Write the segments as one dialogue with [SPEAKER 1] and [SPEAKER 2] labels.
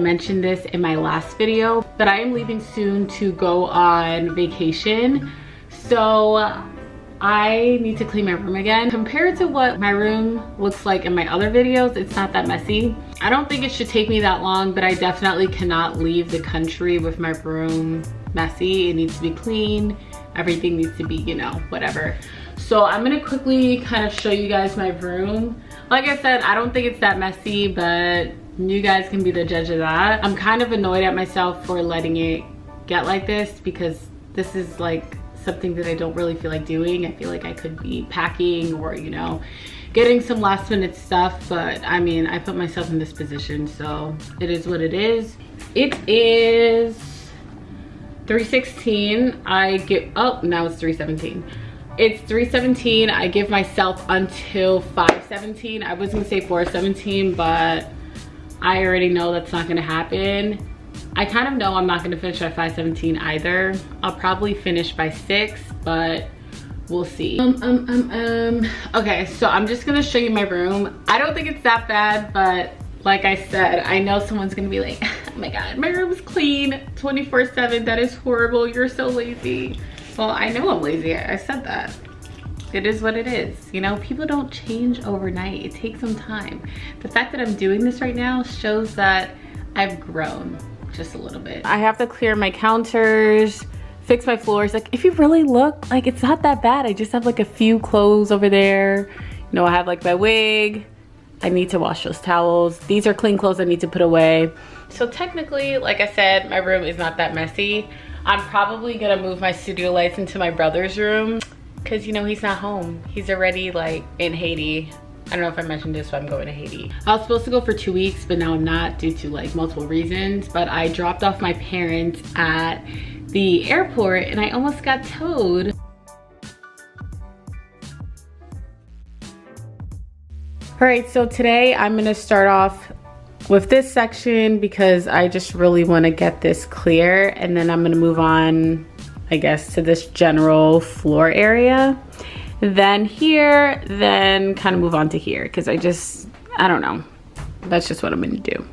[SPEAKER 1] mentioned this in my last video, but I am leaving soon to go on vacation. So I need to clean my room again. Compared to what my room looks like in my other videos, it's not that messy. I don't think it should take me that long, but I definitely cannot leave the country with my room messy. It needs to be clean. Everything needs to be, you know, whatever. So I'm gonna quickly kind of show you guys my room. Like I said, I don't think it's that messy, but you guys can be the judge of that. I'm kind of annoyed at myself for letting it get like this, because this is like something that I don't really feel like doing. I feel like I could be packing or, you know, getting some last minute stuff, but I mean, I put myself in this position, so it is what it is. It is 3:16. Oh, now it's 3:17. It's 3:17. I give myself until 5:17. I was gonna say 4:17, but I already know that's not gonna happen. I kind of know I'm not gonna finish by 5:17 either. I'll probably finish by 6, but we'll see. Okay, so I'm just gonna show you my room. I don't think it's that bad, but like I said, I know someone's gonna be like, oh my God, my room's clean 24/7. That is horrible. You're so lazy. Well, I know I'm lazy. I said that. It is what it is. You know, people don't change overnight. It takes some time. The fact that I'm doing this right now shows that I've grown just a little bit. I have to clear my counters, fix my floors. Like, if you really look, like, it's not that bad. I just have like a few clothes over there. You know, I have like my wig. I need to wash those towels. These are clean clothes I need to put away. So technically, like I said, my room is not that messy. I'm probably gonna move my studio lights into my brother's room because, you know, he's not home. He's already like in Haiti. I don't know if I mentioned this, but I'm going to Haiti. I was supposed to go for 2 weeks, but now I'm not due to like multiple reasons. But I dropped off my parents at the airport and I almost got towed. All right, so today I'm gonna start off with this section because I just really wanna get this clear, and then I'm gonna move on, I guess, to this general floor area. Then here, then kind of move on to here, because I don't know. That's just what I'm gonna do.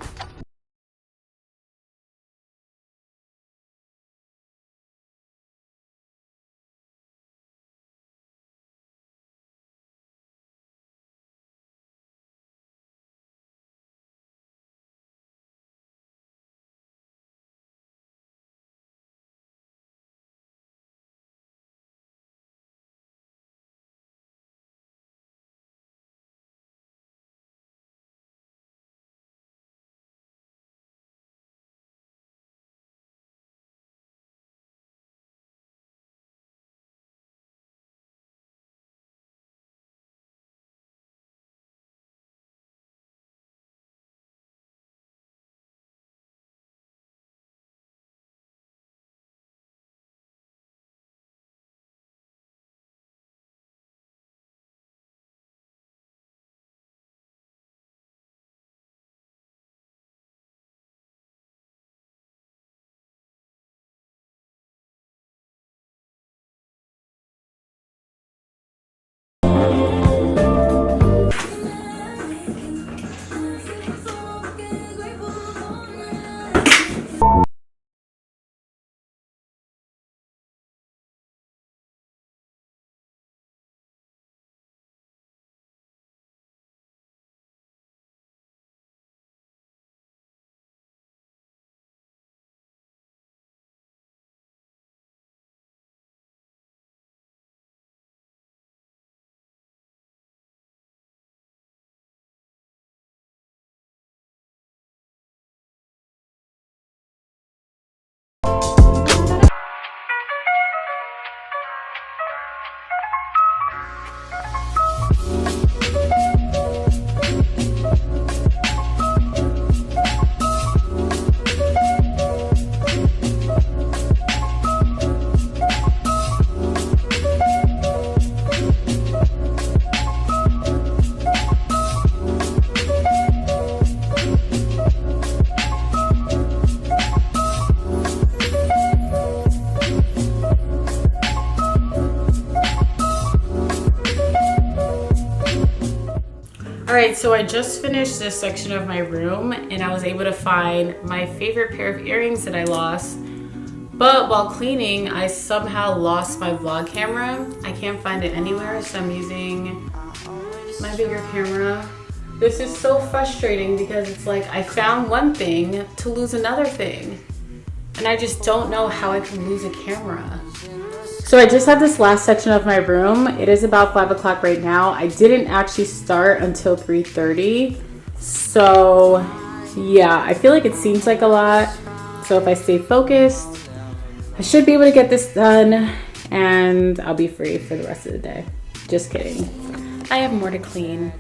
[SPEAKER 1] Alright, so I just finished this section of my room and I was able to find my favorite pair of earrings that I lost. But while cleaning, I somehow lost my vlog camera. I can't find it anywhere, so I'm using my bigger camera. This is so frustrating because it's like I found one thing to lose another thing. And I just don't know how I can lose a camera. So I just have this last section of my room. It is about 5 o'clock right now. I didn't actually start until 3:30. So yeah, I feel like it seems like a lot. So if I stay focused, I should be able to get this done and I'll be free for the rest of the day. Just kidding. I have more to clean.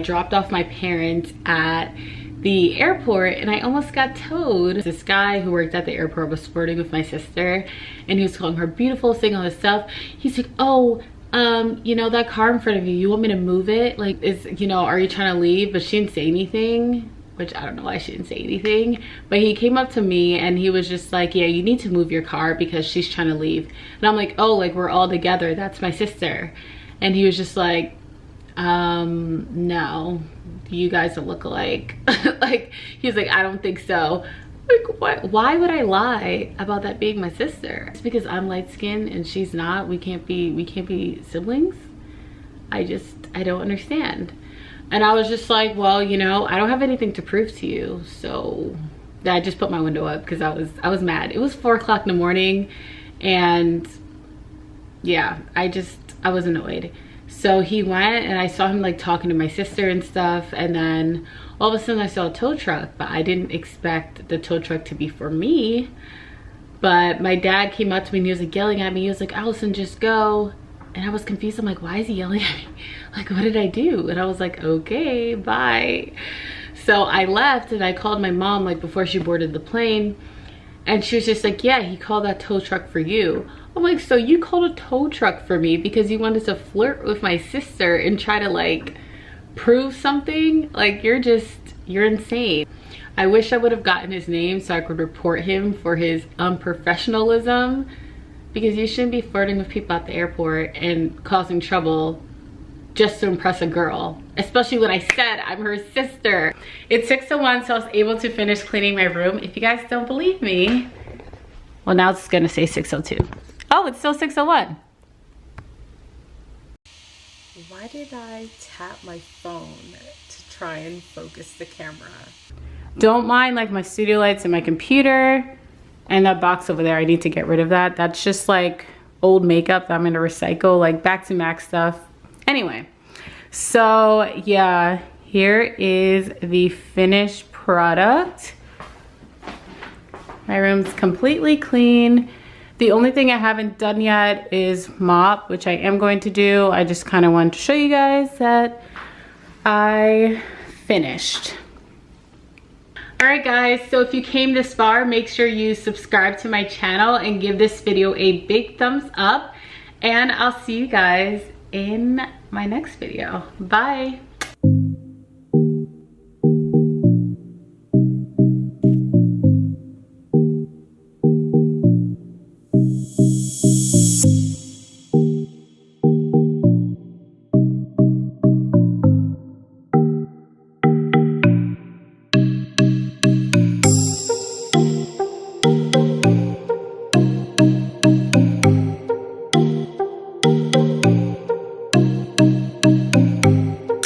[SPEAKER 1] Dropped off my parents at the airport and I almost got towed. This guy who worked at the airport was flirting with my sister and he was calling her beautiful, saying all this stuff. He's like, oh, you know, that car in front of you, you want me to move it? Like, are you trying to leave? But she didn't say anything, which I don't know why she didn't say anything. But he came up to me and he was just like, yeah, you need to move your car because she's trying to leave. And I'm like, oh, like we're all together, that's my sister. And he was just like, no, you guys don't look alike. Like, he's like, I don't think so. Like, what? Why would I lie about that being my sister? It's because I'm light skinned and she's not. We can't be siblings. I don't understand. And I was just like, well, you know, I don't have anything to prove to you. So I just put my window up because I was mad. It was 4 o'clock in the morning and yeah, I was annoyed. So he went and I saw him like talking to my sister and stuff, and then all of a sudden I saw a tow truck, but I didn't expect the tow truck to be for me. But my dad came up to me and he was like yelling at me. He was like, Allison, just go. And I was confused. I'm like, why is he yelling at me? Like, what did I do? And I was like, okay, bye. So I left and I called my mom like before she boarded the plane, and she was just like, yeah, he called that tow truck for you. I'm like, so you called a tow truck for me because you wanted to flirt with my sister and try to like prove something? Like, you're insane. I wish I would have gotten his name so I could report him for his unprofessionalism, because you shouldn't be flirting with people at the airport and causing trouble just to impress a girl, especially when I said I'm her sister. It's 6:01, so I was able to finish cleaning my room. If you guys don't believe me, well, now it's gonna say 6:02. Oh, it's still 6:01. Why did I tap my phone to try and focus the camera? Don't mind like my studio lights and my computer and that box over there. I need to get rid of that. That's just like old makeup that I'm gonna recycle, like back to Mac stuff. Anyway, so yeah, here is the finished product. My room's completely clean. The only thing I haven't done yet is mop, which I am going to do. I just kind of wanted to show you guys that I finished. All right guys, so if you came this far, make sure you subscribe to my channel and give this video a big thumbs up, and I'll see you guys in my next video. Bye.